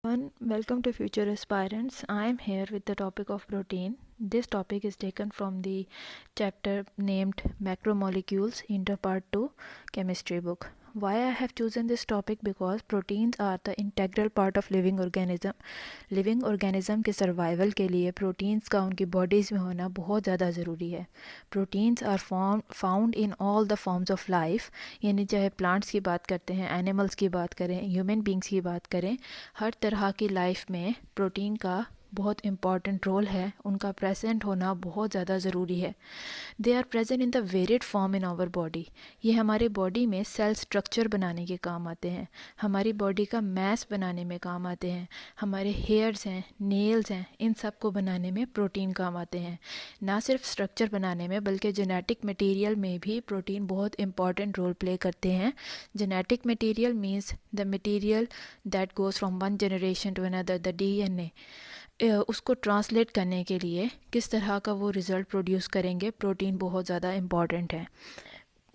Welcome to Future Aspirants. I am here with the topic of protein. This topic is taken from the chapter named Macromolecules Inter Part 2 Chemistry book. Why I have chosen this topic? Because proteins are the integral part of living organism. Living organism के survival के लिए proteins का उनकी bodies में होना बहुत ज़्यादा ज़रूरी है. Proteins are found in all the forms of life, यानी चाहे प्लांट्स की बात करते हैं, एनिमल्स की बात करें, ह्यूमन बींग्स की बात करें, हर तरह की लाइफ में प्रोटीन का बहुत इम्पॉर्टेंट रोल है. उनका प्रेजेंट होना बहुत ज़्यादा ज़रूरी है. They are present in the varied form in our body. ये हमारे बॉडी में सेल स्ट्रक्चर बनाने के काम आते हैं, हमारी बॉडी का मैस बनाने में काम आते हैं, हमारे हेयर्स हैं, नेल्स हैं, इन सब को बनाने में प्रोटीन काम आते हैं. ना सिर्फ स्ट्रक्चर बनाने में बल्कि जेनेटिक मटेरियल में भी प्रोटीन बहुत इंपॉर्टेंट रोल प्ले करते हैं. Genetic material means the material that goes from one generation to another, the DNA. उसको ट्रांसलेट करने के लिए किस तरह का वो रिज़ल्ट प्रोड्यूस करेंगे, प्रोटीन बहुत ज़्यादा इम्पॉर्टेंट है.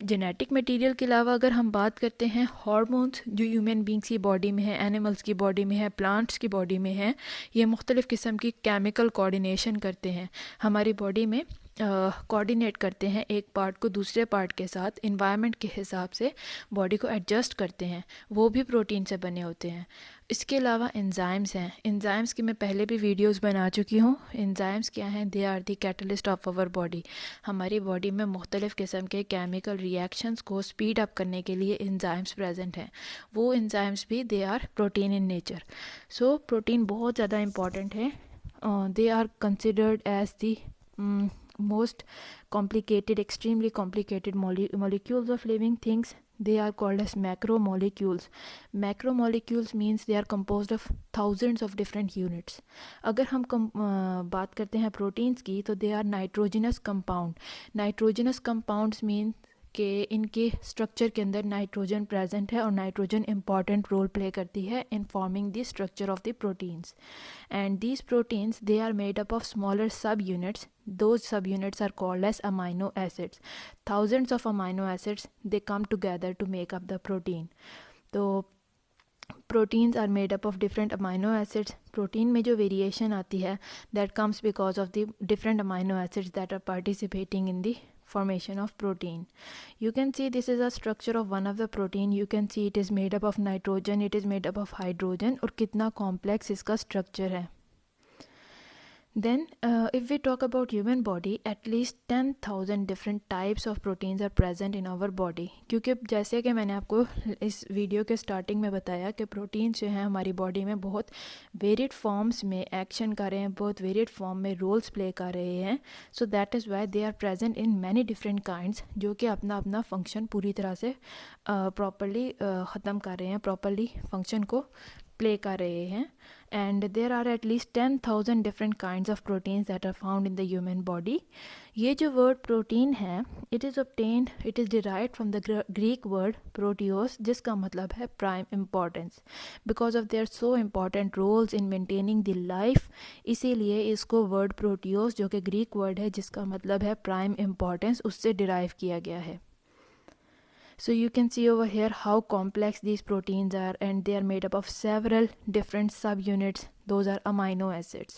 जेनेटिक मटेरियल के अलावा अगर हम बात करते हैं हार्मोन्स जो ह्यूमन बींग्स की बॉडी में है, एनिमल्स की बॉडी में है, प्लांट्स की बॉडी में है, ये मुख्तलिफ़ किस्म की केमिकल कोऑर्डिनेशन करते हैं, हमारी बॉडी में कोऑर्डिनेट करते हैं, एक पार्ट को दूसरे पार्ट के साथ इन्वायरमेंट के हिसाब से बॉडी को एडजस्ट करते हैं. वो भी प्रोटीन से बने होते हैं. इसके अलावा एंजाइम्स हैं. एंजाइम्स की मैं पहले भी वीडियोस बना चुकी हूँ. एंजाइम्स क्या हैं? They are the catalyst of our body. हमारी बॉडी में मुख्तलिफ़ किस्म के केमिकल रिएक्शंस को स्पीड अप करने के लिए एंजाइम्स प्रेजेंट हैं. वो एंजाइम्स भी they are protein in nature. So protein बहुत ज़्यादा इम्पॉर्टेंट है. They are considered as the most complicated, extremely complicated molecules of living things. They are called as macromolecules. Macromolecules means they are composed of thousands of different units. अगर हम बात करते हैं proteins की तो they are nitrogenous compound. Nitrogenous compounds mean कि इनके structure के अंदर नाइट्रोजन प्रेजेंट है और नाइट्रोजन इम्पॉर्टेंट रोल प्ले करती है in forming the structure of the proteins. And these proteins they are made up of smaller sub units. Those subunits are called as amino acids. Thousands of amino acids, they come together to make up the protein. तो proteins are made up of different amino acids. Protein में जो variation आती है that comes because of the different amino acids that are participating in the formation of protein. You can see this is a structure of one of the protein. You can see it is made up of nitrogen, it is made up of hydrogen और कितना complex इसका structure है. Then if we talk about human body, at least 10,000 different types of proteins are present in our body. क्योंकि जैसे कि मैंने आपको इस वीडियो के स्टार्टिंग में बताया कि प्रोटीन्स जो हैं हमारी बॉडी में बहुत वेरिड फॉर्म्स में एक्शन कर रहे हैं, बहुत वेरिड फॉर्म में रोल्स प्ले कर रहे हैं. So that is why they are present in many different kinds, जो कि अपना अपना फंक्शन पूरी तरह से प्रॉपरली ख़त्म कर रहे हैं, प्रॉपरली फंक्शन को प्ले कर रहे हैं. And there are at least 10,000 different kinds of proteins that are found in the human body. ये जो word protein है, it is derived from the Greek word proteos, जिसका मतलब है prime importance. Because of their so important roles in maintaining the life, इसीलिए इसको word proteos जो कि Greek word है जिसका मतलब है prime importance, उससे derive किया गया है. So you can see over here how complex these proteins are, and they are made up of several different subunits. Those are amino acids.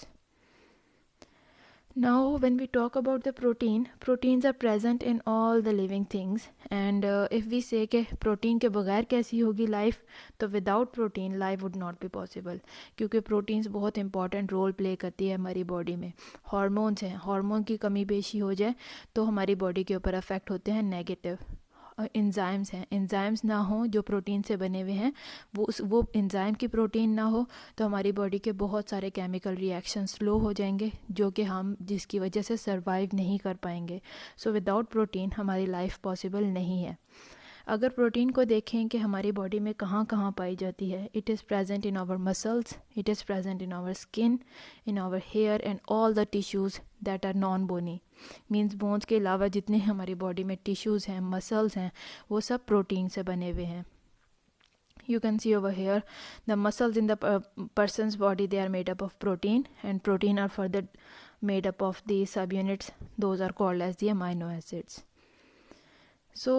Now when we talk about the proteins are present in all the living things, and if we say कि protein के बगैर कैसी होगी life, तो without protein life would not be possible. क्योंकि proteins बहुत important role play करती है हमारी body में. Hormones हैं, hormone की कमी पेशी हो जाए तो हमारी body के ऊपर affect होते हैं negative. एंजाइम्स हैं, एंजाइम्स ना हो जो प्रोटीन से बने हुए हैं, वो एंजाइम की प्रोटीन ना हो तो हमारी बॉडी के बहुत सारे केमिकल रिएक्शन स्लो हो जाएंगे, जो कि हम जिसकी वजह से सरवाइव नहीं कर पाएंगे. सो विदाउट प्रोटीन हमारी लाइफ पॉसिबल नहीं है. अगर प्रोटीन को देखें कि हमारी बॉडी में कहाँ कहाँ पाई जाती है, it is present in our muscles, it is present in our skin, in our hair and all the tissues that are non bony. Means bones के अलावा जितने हमारी बॉडी में टिश्यूज़ हैं, मसल्स हैं, वो सब प्रोटीन से बने हुए हैं. You can see over here the muscles in the person's body, they are made up of protein, and protein are further made up of the subunits. Those are called as the amino acids. So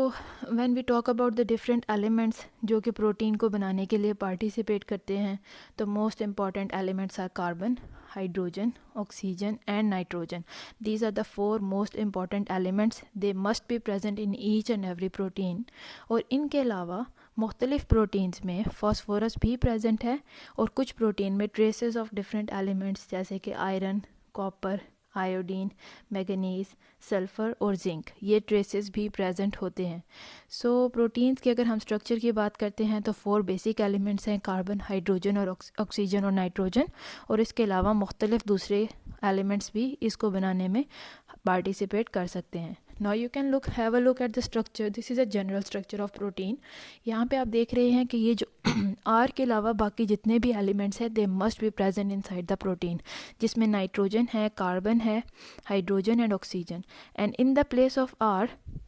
when we talk about the different elements जो कि protein को बनाने के लिए participate करते हैं, तो most important elements are carbon, hydrogen, oxygen and nitrogen. These are the four most important elements. They must be present in each and every protein. और इनके अलावा मुख्तलिफ प्रोटीन्स में फॉस्फोरस भी प्रेजेंट है, और कुछ प्रोटीन में ट्रेसेस ऑफ डिफरेंट एलिमेंट्स जैसे कि iron, copper, iodine, manganese, sulphur और जिंक, ये ट्रेसेस भी प्रेजेंट होते हैं. सो प्रोटीन्स के अगर हम स्ट्रक्चर की बात करते हैं तो 4 बेसिक एलिमेंट्स हैं, कार्बन, हाइड्रोजन और ऑक्सीजन और नाइट्रोजन. और इसके अलावा मुख्तलिफ दूसरे एलिमेंट्स भी इसको बनाने में पार्टिसिपेट कर सकते हैं. Now you can have a look at the structure. This is a general structure of protein. यहाँ पे आप देख रहे हैं कि ये जो R के अलावा बाकी जितने भी एलिमेंट्स हैं दे must be present inside the protein, जिसमें नाइट्रोजन है, कार्बन है, hydrogen and oxygen. And in the place of R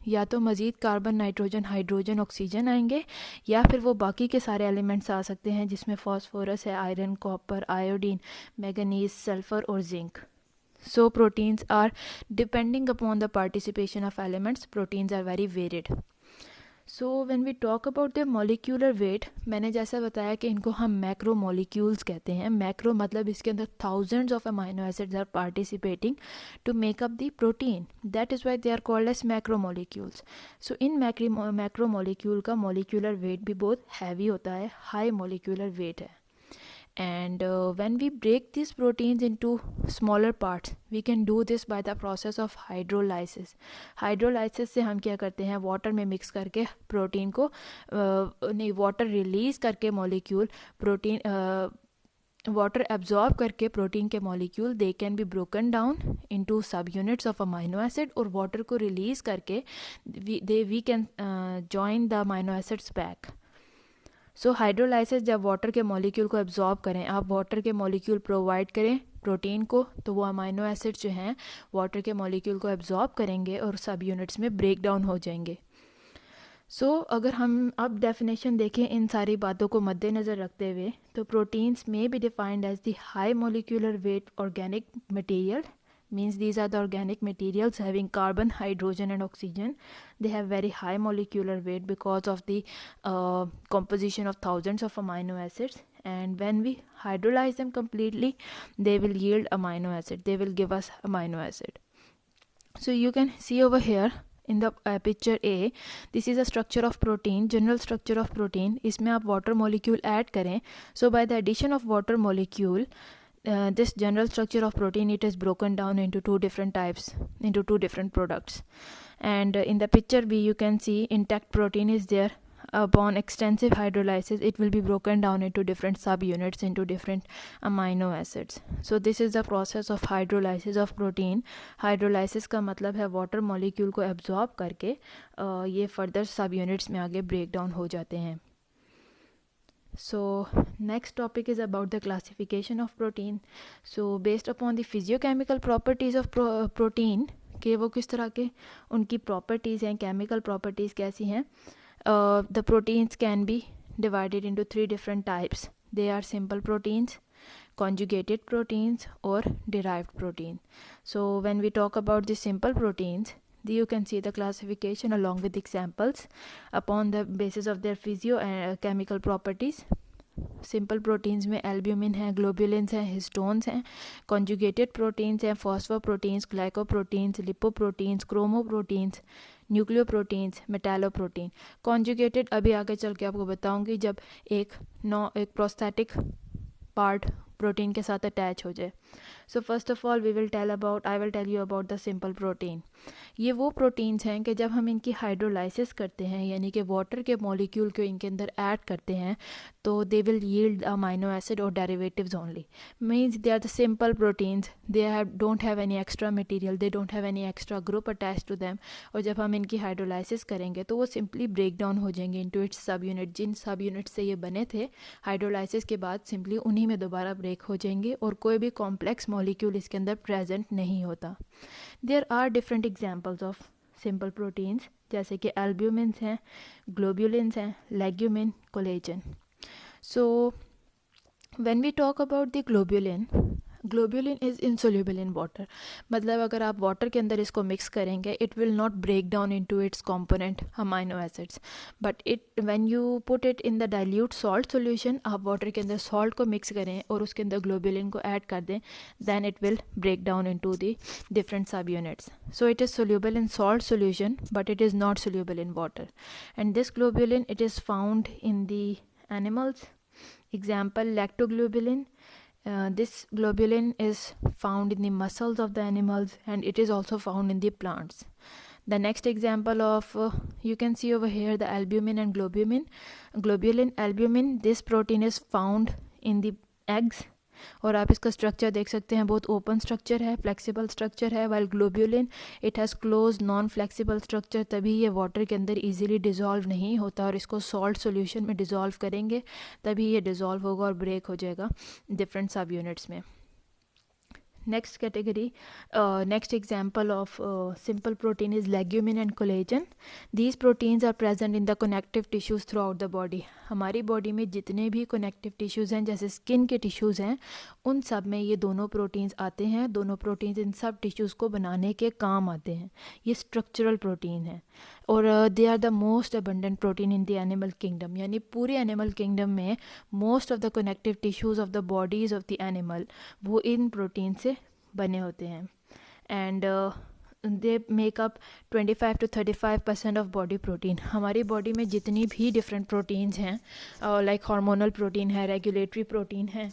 या तो मज़ीद कार्बन, नाइट्रोजन, हाइड्रोजन, ऑक्सीजन आएंगे, या फिर वो बाकी के सारे एलिमेंट्स आ सकते हैं जिसमें फॉस्फोरस है, iron, copper, iodine, manganese, sulphur और zinc. So proteins are, depending upon the participation of elements, proteins are very varied. So when we talk about their molecular weight, मैंने जैसा बताया कि इनको हम मैक्रो मोलिक्यूल्स कहते हैं. मैक्रो मतलब इसके अंदर thousands of amino acids are participating to make up the protein. That is why they are called as macromolecules. So in macromolecule का molecular weight भी बहुत heavy होता है, high molecular weight है. And when we break these proteins into smaller parts, we can do this by the process of hydrolysis. Hydrolysis से हम क्या करते हैं, वाटर में मिक्स करके प्रोटीन को नहीं, वाटर रिलीज करके मॉलिक्यूल प्रोटीन वाटर एब्जॉर्ब करके प्रोटीन के molecule they can be broken down into sub units of amino acid, और वाटर को रिलीज करके we can join the amino acids back. So hydrolysis जब water के molecule को absorb करें, आप वाटर के मॉलिक्यूल प्रोवाइड करें प्रोटीन को, तो वो अमाइनो एसिड जो हैं वाटर के मॉलिक्यूल को एब्जॉर्ब करेंगे और सब यूनिट्स में ब्रेक डाउन हो जाएंगे. सो अगर हम अब डेफिनेशन देखें इन सारी बातों को मद्देनज़र रखते हुए, तो प्रोटीन्स में be defined as the high molecular weight organic material. Means these are the organic materials having carbon, hydrogen and oxygen. They have very high molecular weight because of the composition of thousands of amino acids, and when we hydrolyze them completely, they will yield amino acid. They will give us amino acid. So you can see over here in the picture A, this is a structure of protein, general structure of protein. इसमें आप water molecule add करें, so by the addition of water molecule, this general structure of protein, it is broken down into two different types, into two different products. And in the picture B you can see intact protein is there. Upon extensive hydrolysis, it will be broken down into different subunits, into different amino acids. So this is the process of hydrolysis of protein. Hydrolysis का मतलब है water molecule को absorb करके ये further subunits में आगे break down हो जाते हैं. So next topic is about the classification of protein. So based upon the physiochemical properties of protein, कि वो किस तरह के उनकी properties हैं, chemical properties कैसी हैं, the proteins can be divided into 3 different types. They are simple proteins, conjugated proteins or derived protein. So when we talk about the simple proteins, you can see the classification along with examples upon the basis of their physiochemical properties. Simple proteins में albumin है, globulins हैं, histones हैं. Conjugated proteins हैं, फॉस्फोप्रोटीन्स, glycoproteins, lipoproteins, क्रोमोप्रोटीन्स, nucleoproteins, मेटालोप्रोटीन. Conjugated अभी आगे चल के आपको बताऊंगी जब एक प्रोस्थेटिक पार्ट प्रोटीन के साथ अटैच हो जाए. So first of all I will tell you about the simple protein. ये वो प्रोटीन्स हैं कि जब हम इनकी हाइड्रोलाइसिस करते हैं, यानी कि वाटर के मॉलिक्यूल को इनके अंदर ऐड करते हैं, तो they will yield amino acid और derivatives only. Means they are the simple proteins, they don't have any extra material, they don't have any extra group attach to them. और जब हम इनकी हाइड्रोलाइसिस करेंगे तो वो सिंपली ब्रेक डाउन हो जाएंगे इनटू इट्स सब यूनिट. जिन सब यूनिट से ये बने थे हाइड्रोलाइसिस के बाद सिंपली उन्हीं में दोबारा ब्रेक हो जाएंगे और कोई भी कॉम्प्लेक्स मॉलिक्यूल इसके अंदर प्रेजेंट नहीं होता. There are different examples of simple proteins, जैसे कि एल्ब्यूमिन्स हैं, ग्लोबुलिन्स हैं, legumin, collagen. So when we talk about the globulin, globulin is insoluble in water, मतलब अगर आप वाटर के अंदर इसको मिक्स करेंगे it will not break down into its component amino acids, but it when you put it in the dilute salt solution, आप water के अंदर सॉल्ट को मिक्स करें और उसके अंदर ग्लोब्यूलिन को ऐड कर दें, then it will break down into the different subunits. So it is soluble in salt solution, but it is not soluble in water. And this globulin, it is found in the animals. Example, lactoglobulin. This globulin is found in the muscles of the animals, and it is also found in the plants. The next example of you can see over here the albumin and globulin albumin. This protein is found in the eggs, और आप इसका structure देख सकते हैं, बहुत open structure है, flexible structure है, while globulin it has close non flexible structure, तभी ये वाटर के अंदर इजीली डिज़ोल्व नहीं होता, और इसको सॉल्ट सॉल्यूशन में डिज़ोल्व करेंगे तभी ये डिज़ोल्व होगा और ब्रेक हो जाएगा डिफरेंट सब यूनिट्स में. Next category, next example of simple protein is legumin and collagen. These proteins are present in the connective tissues throughout the body. हमारी बॉडी में जितने भी कनेक्टिव टिश्यूज़ हैं, जैसे स्किन के टिश्यूज़ हैं, उन सब में ये दोनों प्रोटीन्स आते हैं. दोनों प्रोटीन्स इन सब टिश्यूज़ को बनाने के काम आते हैं. ये स्ट्रक्चरल प्रोटीन है और they are the most abundant protein in the animal kingdom. यानी पूरे एनिमल किंगडम में most of the connective tissues of the bodies of the animal वो इन प्रोटीन से बने होते हैं. And they make up 25 to 35% of body protein. हमारी बॉडी में जितनी भी डिफरेंट प्रोटीन्स हैं, लाइक हार्मोनल प्रोटीन है, रेगुलेटरी प्रोटीन है,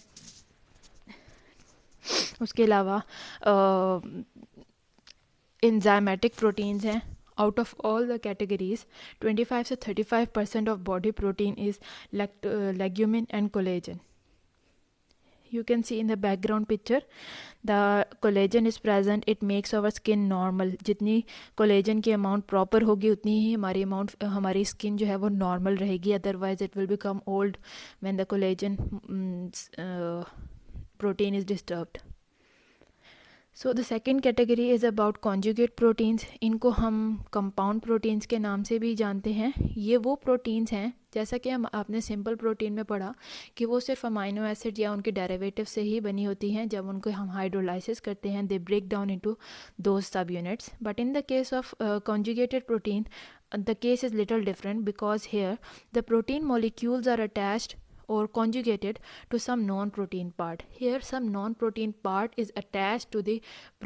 उसके अलावा एंजाइमेटिक प्रोटीन्स हैं, out of all the categories 25 to 35% of body protein is legumin and collagen. You can see in the background picture the collagen is present. It makes our skin normal. जितनी collagen की amount proper होगी उतनी ही हमारी skin जो है वो normal रहेगी, otherwise it will become old when the collagen protein is disturbed. So the second category is about conjugate proteins. इनको हम compound proteins के नाम से भी जानते हैं. ये वो proteins हैं, जैसा कि आपने सिंपल प्रोटीन में पढ़ा कि वो सिर्फ अमाइनो एसिड या उनके डेरिवेटिव से ही बनी होती हैं. जब उनको हम हाइड्रोलाइसिस करते हैं, they break down into those sub units. But in the case of conjugated protein, the case is little different, because here the protein molecules are attached or conjugated to some non-protein part. Here some non-protein part is attached to the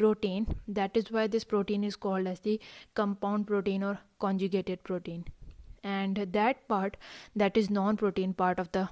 protein. That is why this protein is called as the compound protein or conjugated protein. And that part, that is non-protein part of the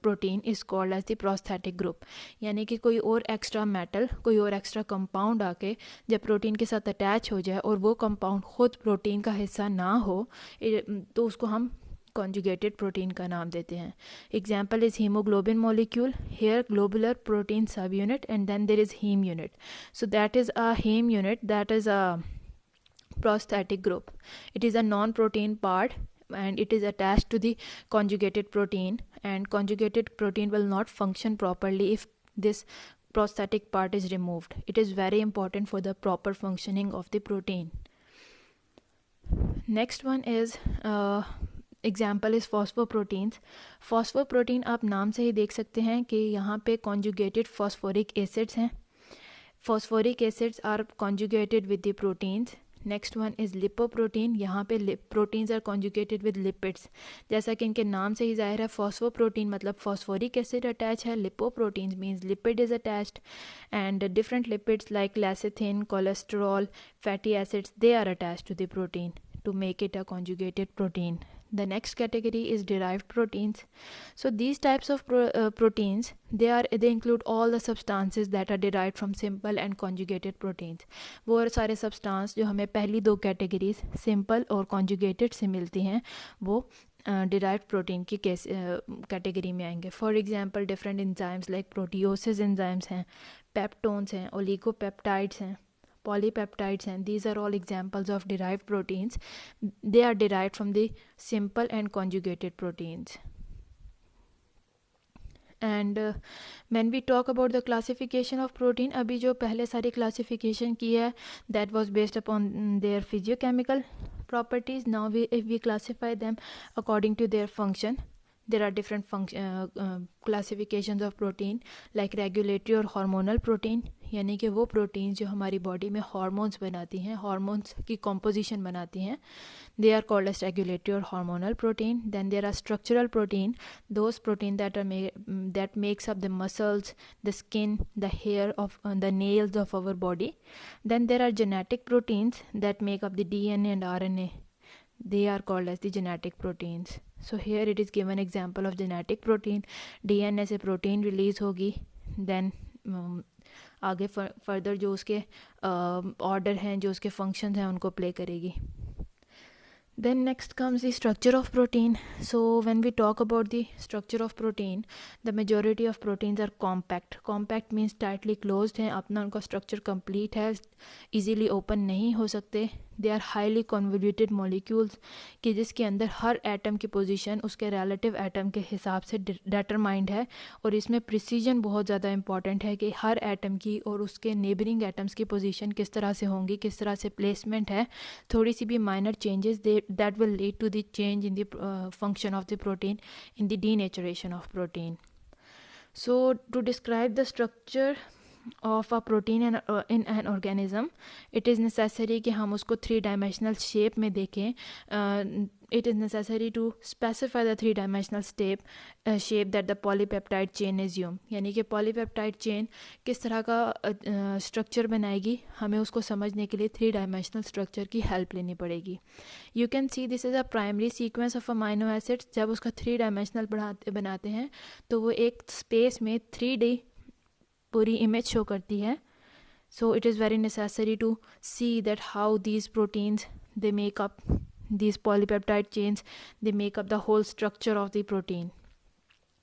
protein, is called as the prosthetic group. यानी कि कोई और extra metal, कोई और extra compound आके जब protein के साथ अटैच हो जाए और वो कंपाउंड खुद प्रोटीन का हिस्सा ना हो, तो उसको हम conjugated protein का नाम देते हैं. Example is hemoglobin molecule. Here globular protein subunit, and then there is heme unit. So that is a heme unit, that is a prosthetic group. It is a non-protein part and it is attached to the conjugated protein, and conjugated protein will not function properly if this prosthetic part is removed. It is very important for the proper functioning of the protein. Next one is example is phosphoproteins. Phosphoprotein आप नाम से ही देख सकते हैं कि यहाँ पे conjugated phosphoric acids हैं. Phosphoric acids are conjugated with the proteins. Next one is lipoprotein. यहाँ पे proteins are conjugated with lipids. जैसा कि इनके नाम से ही जाहिर है, फॉस्फोप्रोटीन मतलब फॉस्फोरिक एसिड अटैच है, lipoproteins means lipid is attached, and different lipids like lecithin, cholesterol, fatty acids, they are attached to the protein to make it a conjugated protein. The next category is derived proteins. So these types of proteins, they include all the substances that are derived from simple and conjugated proteins. वो सारे substance जो हमें पहली दो categories simple और conjugated से मिलती हैं, वो derived protein की category में आएंगे. For example, different enzymes like proteolysis enzymes हैं, peptones हैं, oligopeptides हैं, polypeptides, and these are all examples of derived proteins. They are derived from the simple and conjugated proteins. And when we talk about the classification of protein, अभी जो पहले सारी classification की है, that was based upon their physiochemical properties. Now if we classify them according to their function. there are different classifications of protein like regulatory और hormonal protein, यानी कि वो प्रोटीन जो हमारी बॉडी में हार्मोन्स बनाती हैं, हार्मोन्स की कॉम्पोजिशन बनाती हैं, they are called as regulatory or hormonal protein. Then there are structural protein, those protein that makes up the muscles, the skin, the hair of the nails of our body. Then there are genetic proteins that make up the DNA and RNA. They are called as the genetic proteins. So here it is given example of genetic protein. DNA से protein release होगी, then आगे further जो उसके order हैं, जो उसके functions हैं, उनको प्ले करेगी. Then next comes the structure of protein. So when we talk about the structure of protein, the majority of proteins are compact. Compact means tightly closed हैं, अपना उनका structure complete है, easily open नहीं हो सकते. They are highly convoluted molecules कि जिसके अंदर हर एटम की पोजीशन उसके relative एटम के हिसाब से determined है, और इसमें precision बहुत ज़्यादा important है कि हर एटम की और उसके neighboring atoms की पोजीशन किस तरह से होंगी, किस तरह से placement है. थोड़ी सी भी minor changes that will lead to the change in the function of the protein, in the denaturation of protein. So to describe the structure of a protein in an organism, it is necessary कि हम उसको 3-dimensional shape में देखें. It is necessary to specify the 3-dimensional shape that the polypeptide chain assume. यानी कि polypeptide chain किस तरह का structure बनाएगी, हमें उसको समझने के लिए 3-dimensional structure की help लेनी पड़ेगी. You can see this is a primary sequence of amino acids. जब उसका 3-dimensional बनाते हैं तो वो एक space में 3D पूरी image show करती है. So it is very necessary to see that how these proteins, they make up these polypeptide chains, they make up the whole structure of the protein.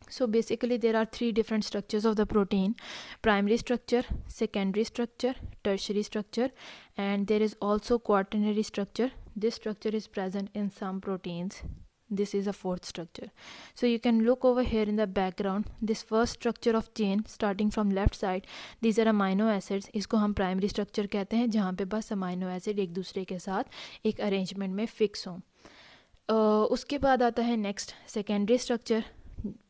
So basically there are 3 different structures of the protein: primary structure, secondary structure, tertiary structure, and there is also quaternary structure. This structure is present in some proteins. This is a 4th structure. So you can look over here in the background, this first structure of chain starting from left side, these are amino acids. इसको हम primary structure कहते हैं, जहाँ पे बस amino acid एक दूसरे के साथ एक arrangement में fix हों. उसके बाद आता है next secondary structure,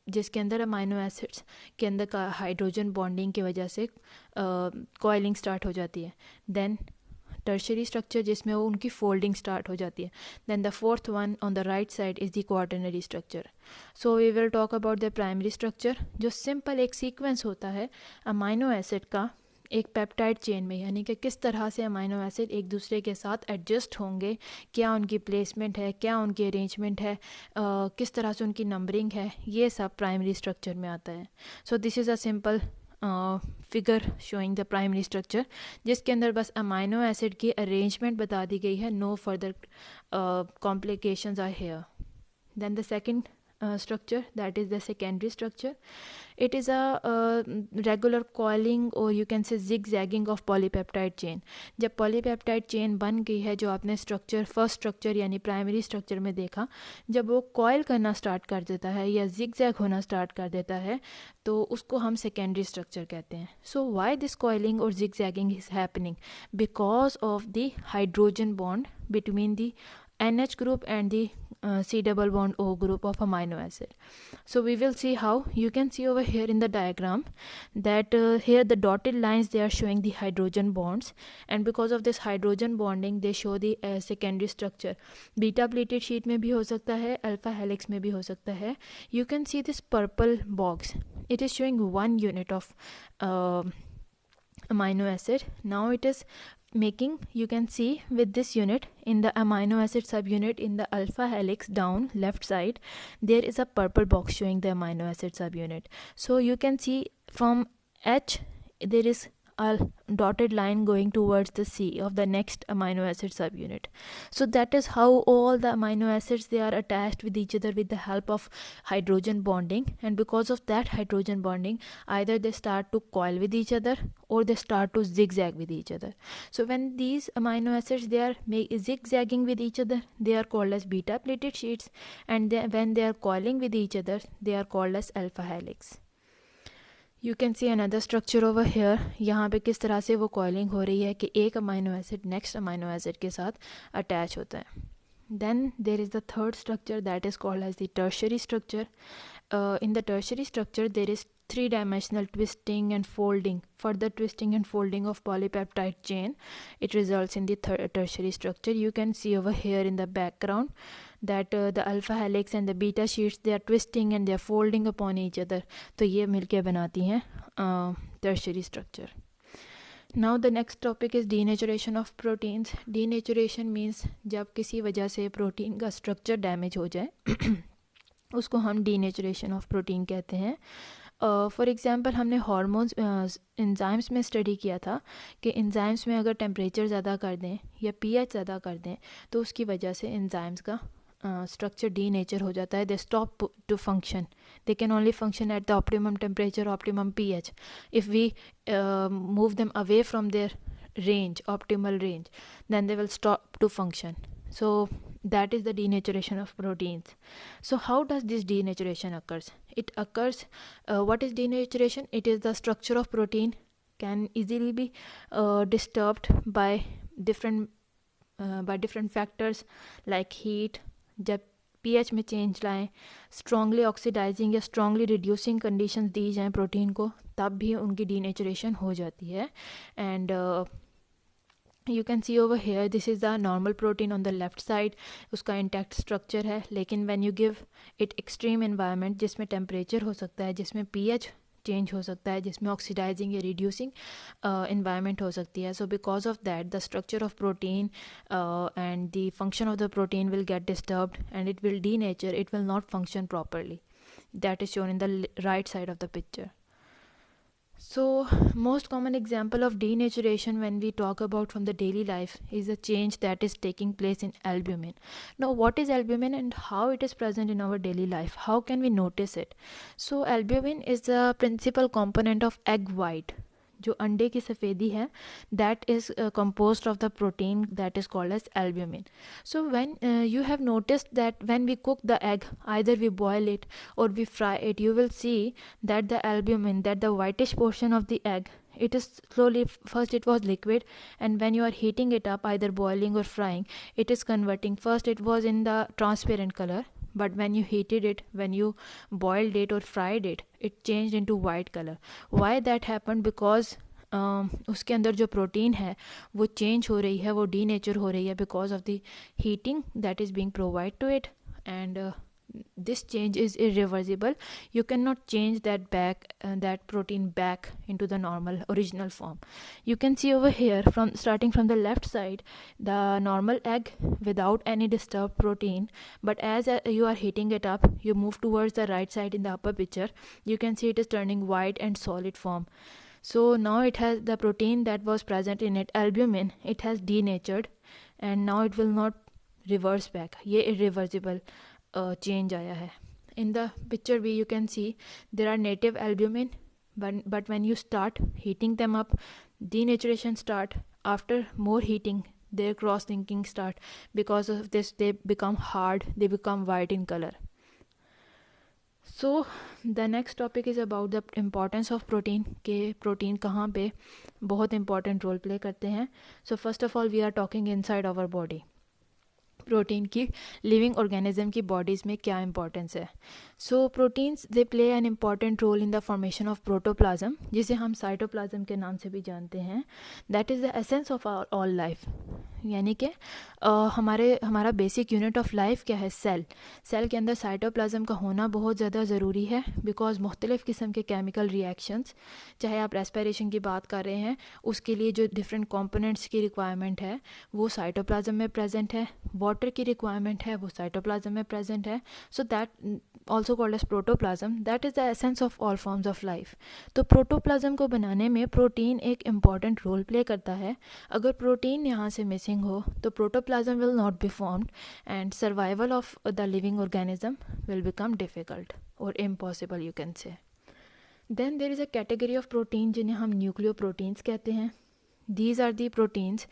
जिसके अंदर अमाइनो एसिड्स के अंदर का हाइड्रोजन बॉन्डिंग की वजह से कॉइलिंग स्टार्ट हो जाती है. देन टर्शरी स्ट्रक्चर, जिसमें वो उनकी फोल्डिंग स्टार्ट हो जाती है. Then the 4th one on the right side is the quaternary structure. So we will talk about the primary structure, जो सिंपल एक सीक्वेंस होता है अमाइनो एसिड का एक पेप्टाइड चेन में, यानी कि किस तरह से अमाइनो एसिड एक दूसरे के साथ एडजस्ट होंगे, क्या उनकी प्लेसमेंट है, क्या उनकी अरेंजमेंट है, किस तरह से उनकी नंबरिंग है, ये सब प्राइमरी स्ट्रक्चर में आता है. So this is a simple figure showing the primary structure, जिसके अंदर बस अमाइनो एसिड की अरेंजमेंट बता दी गई है, no further complications are here. Then the second structure, that is the secondary structure. It is a regular coiling or you can say zigzagging of polypeptide chain. जब polypeptide chain बन गई है, जो आपने structure first structure यानी primary structure में देखा, जब वो coil करना start कर देता है या zigzag होना start कर देता है, तो उसको हम secondary structure कहते हैं. So why this coiling or zigzagging is happening? Because of the hydrogen bond between the NH group and the C double bond O group of amino acid. So we will see how. You can see over here in the diagram that here the dotted lines, they are showing the hydrogen bonds, and because of this hydrogen bonding they show the secondary structure. Beta pleated sheet में भी हो सकता है, alpha helix में भी हो सकता है. You can see this purple box, it is showing 1 unit of amino acid. Now it is making, you can see with this unit in the amino acid subunit in the alpha helix down left side, there is a purple box showing the amino acid subunit. So you can see from H there is a dotted line going towards the C of the next amino acid subunit. So that is how all the amino acids, they are attached with each other with the help of hydrogen bonding, and because of that hydrogen bonding, either they start to coil with each other or they start to zigzag with each other. So when these amino acids, they are zigzagging with each other, they are called as beta pleated sheets, and when they are coiling with each other, they are called as alpha helix. You can see another structure over here. यहाँ पे किस तरह से वो coiling हो रही है कि एक amino acid next amino acid के साथ अटैच होता है. Then there is the third structure that is called as the tertiary structure. In the tertiary structure, there is three-dimensional twisting and folding. Further twisting and folding of polypeptide chain, it results in the tertiary structure. You can see over here in the background that the alpha helix and the beta sheets, they are twisting and they are folding upon each other. तो ये मिलके बनाती हैं tertiary structure. Now the next topic is denaturation of proteins. Denaturation means जब किसी वजह से protein का स्ट्रक्चर डैमेज हो जाए उसको हम denaturation of protein कहते हैं. फॉर एग्ज़ाम्पल हमने हार्मोन्स एंजाइम्स में स्टडी किया था कि एंजाइम्स में अगर टेम्परेचर ज़्यादा कर दें या पीएच ज़्यादा कर दें तो उसकी वजह से एंजाइम्स का structure denature हो जाता है. They stop to function. They can only function at the optimum temperature, optimum pH. If we move them away from their range, optimal range, then they will stop to function. So that is the denaturation of proteins. So how does this denaturation occurs? It occurs, what is denaturation? It is the structure of protein can easily be disturbed by different factors like heat. जब pH में change लाएं, strongly oxidising या strongly reducing conditions दी जाएं protein को, तब भी उनकी denaturation हो जाती है. And you can see over here this is the normal protein on the left side. उसका इंटैक्ट स्ट्रक्चर है, लेकिन when you give it extreme environment जिसमें टेम्परेचर हो सकता है, जिसमें pH चेंज हो सकता है, जिसमें ऑक्सीडाइजिंग या रिड्यूसिंग एनवायरनमेंट हो सकती है. So because of that the structure of protein and the function of the protein will get disturbed and it will denature. It will not function properly. That is shown in the right side of the picture. So most common example of denaturation when we talk about from the daily life is a change that is taking place in albumin. Now what is albumin and how it is present in our daily life? How can we notice it? So albumin is the principal component of egg white. जो अंडे की सफ़ेदी है, that is composed of the protein that is called as albumin. So when you have noticed that when we cook the egg, either we boil it or we fry it, you will see that the albumin, that the whitish portion of the egg, it is slowly, first it was liquid, and when you are heating it up, either boiling or frying, it is converting. First it was in the transparent color, but when you heated it, when you boiled it or fried it, it changed into white color. Why that happened? Because उसके अंदर जो protein है वो change हो रही है, वो denature हो रही है because of the heating that is being provide to it. And this change is irreversible. You cannot change that protein back into the normal original form. You can see over here, from starting from the left side, the normal egg without any disturbed protein, but as you are heating it up, you move towards the right side in the upper picture, you can see it is turning white and solid form. So now it has the protein that was present in it, albumin, it has denatured, and now it will not reverse back. ये irreversible change आया है. In the picture B, you can see there are native albumin, but when you start heating them up, denaturation start. After more heating, their cross-linking start. Because of this, they become hard, they become white in color. So the next topic is about the importance of protein, के protein कहाँ पे बहुत important role play करते हैं. So first of all, we are talking inside our body. Protein की living organism की bodies में क्या इंपॉर्टेंस है. So proteins they play an important role in the formation of protoplasm, जिसे हम साइटोप्लाज्म के नाम से भी जानते हैं. That is the essence of our all life. यानी कि हमारा बेसिक यूनिट ऑफ लाइफ क्या है? सेल के अंदर साइटोप्लाज्म का होना बहुत ज़्यादा ज़रूरी है, बिकॉज मुख्तलिफ़ किस्म के केमिकल रिएक्शंस, चाहे आप रेस्पिरेशन की बात कर रहे हैं, उसके लिए जो डिफरेंट कंपोनेंट्स की रिक्वायरमेंट है वो साइटोप्लाज्म में प्रेजेंट है. वाटर की रिक्वायरमेंट है वो साइटोप्लाज्म में प्रेजेंट है. So that also called as protoplasm, that is the essence of all forms of life. तो प्रोटोप्लाज्म को बनाने में प्रोटीन एक इम्पॉर्टेंट रोल प्ले करता है. अगर प्रोटीन यहाँ से मिसिंग हो तो protoplasm will not be formed and survival of the living organism will become difficult और impossible, you can say. Then there is a category of protein जिन्हें हम न्यूक्लियोप्रोटीन्स कहते हैं. These are the proteins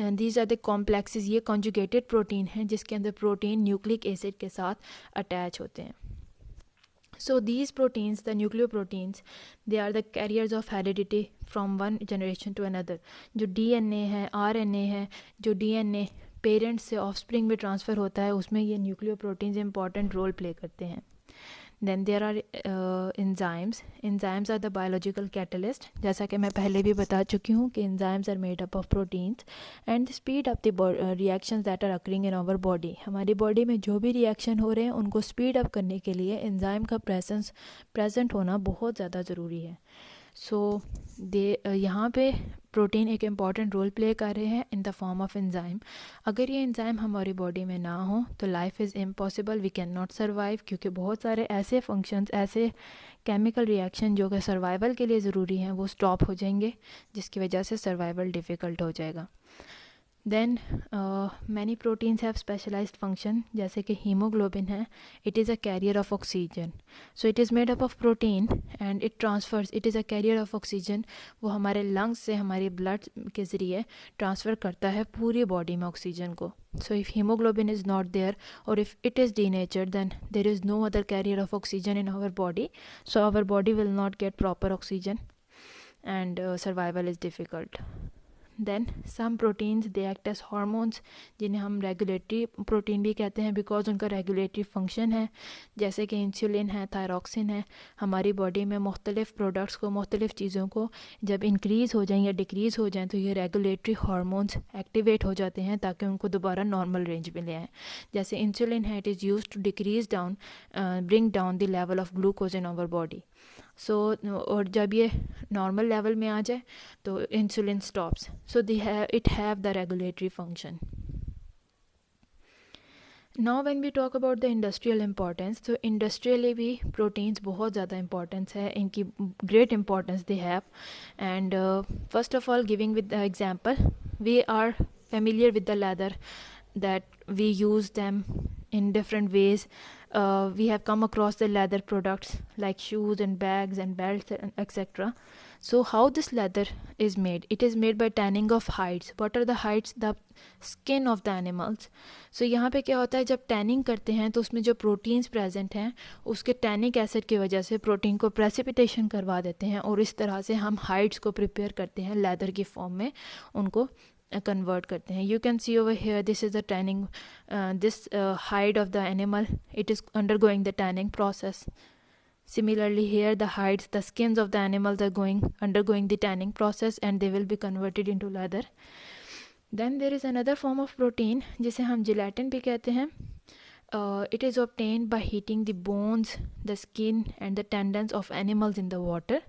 and these are the complexes. ये conjugated protein हैं जिसके अंदर protein nucleic acid के साथ अटैच होते हैं. So these proteins, the nucleoproteins, they are the carriers of heredity from one generation to another. जो DNA है, RNA है, जो DNA पेरेंट्स से ऑफस्प्रिंग में ट्रांसफ़र होता है, उसमें ये न्यूक्लियोप्रोटीन्स इंपॉर्टेंट रोल प्ले करते हैं. Then there are enzymes. Enzymes are the biological catalyst. जैसा कि मैं पहले भी बता चुकी हूँ कि enzymes are made up of proteins and speed up the reactions that are occurring in our body. हमारी बॉडी में जो भी रिएक्शन हो रहे हैं उनको स्पीड अप करने के लिए एंजाइम का प्रेजेंट होना बहुत ज़्यादा ज़रूरी है. सो यहाँ पे प्रोटीन एक इम्पॉर्टेंट रोल प्ले कर रहे हैं in the form of enzyme. अगर ये एंजाइम हमारी बॉडी में ना हो तो life is impossible, we can not survive, क्योंकि बहुत सारे ऐसे फंक्शंस, ऐसे केमिकल रिएक्शन जो कि सर्वाइवल के लिए ज़रूरी हैं वो स्टॉप हो जाएंगे, जिसकी वजह से सर्वाइवल डिफ़िकल्ट हो जाएगा. Then many proteins have specialised function, जैसे कि हीमोग्लोबिन है, it is a carrier of oxygen. So it is made up of protein and it transfers, it is a carrier of oxygen. वो हमारे lungs से हमारे blood के ज़रिए transfer करता है पूरी बॉडी में ऑक्सीजन को. So if haemoglobin is not there और if it is denatured then there is no other carrier of oxygen in our body. So our body will not get proper oxygen and survival is difficult. Then some proteins they act as hormones, जिन्हें हम regulatory protein भी कहते हैं because उनका regulatory function है. जैसे कि insulin है, थायरॉक्सिन है, हमारी बॉडी में मुख्तलिफ प्रोडक्ट्स को, मुख्तलिफ चीज़ों को जब इंक्रीज़ हो जाएं या डिक्रीज़ हो जाएं तो ये रेगुलेटरी हार्मोन्स एक्टिवेट हो जाते हैं ताकि उनको दोबारा नॉर्मल रेंज में ले आएँ. जैसे इंसुलिन है, it is use to decrease down, bring down the level of glucose in our body. So और जब ये नॉर्मल लेवल में आ जाए तो insulin stops. So it have the regulatory function. Now when we talk about the industrial importance, तो industrially भी proteins बहुत ज़्यादा इंपॉर्टेंस है, इनकी great importance they have. And first of all giving with the example, we are familiar with the leather that we use them in different ways. We have come across the leather products like shoes and bags and belts and etc. So how this leather is made? It is made by tanning of hides. What are the hides? The skin of the animals. So यहाँ पे क्या होता है, जब tanning करते हैं तो उसमें जो प्रोटीन्स प्रेजेंट हैं उसके टैनिक एसिड की वजह से प्रोटीन को प्रेसिपिटेशन करवा देते हैं और इस तरह से हम हाइड्स को प्रिपेयर करते हैं, लेदर की फॉर्म में उनको कन्वर्ट करते हैं. You can see over here, this is the tanning, this hide of the animal, it is undergoing the tanning process. Similarly here the hides, the skins of the animals are undergoing the tanning process and they will be converted into leather. Then there is another form of protein जिसे हम gelatin भी कहते हैं. It is obtained by heating the bones, the skin and the tendons of animals in the water.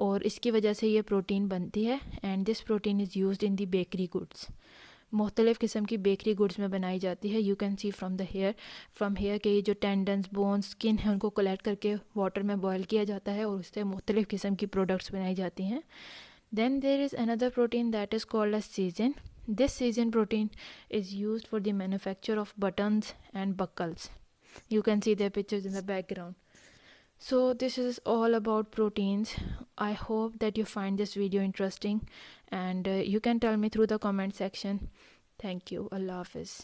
और इसकी वजह से ये प्रोटीन बनती है. And this protein is used in the bakery goods. मुख्तलिफ़ किस्म की बेकरी गुड्स में बनाई जाती है. You can see from here के ये जो टेंडन्स, बोन्स, स्किन है उनको कलेक्ट करके वाटर में बॉयल किया जाता है और उससे मुख्तलिफ़ किस्म की प्रोडक्ट्स बनाई जाती हैं. Then there is another protein that is called as season. This season protein is used for the manufacture of buttons and buckles. You can see their pictures in the background. So this is all about proteins. I hope that you find this video interesting and you can tell me through the comment section. Thank you. Allah Hafiz.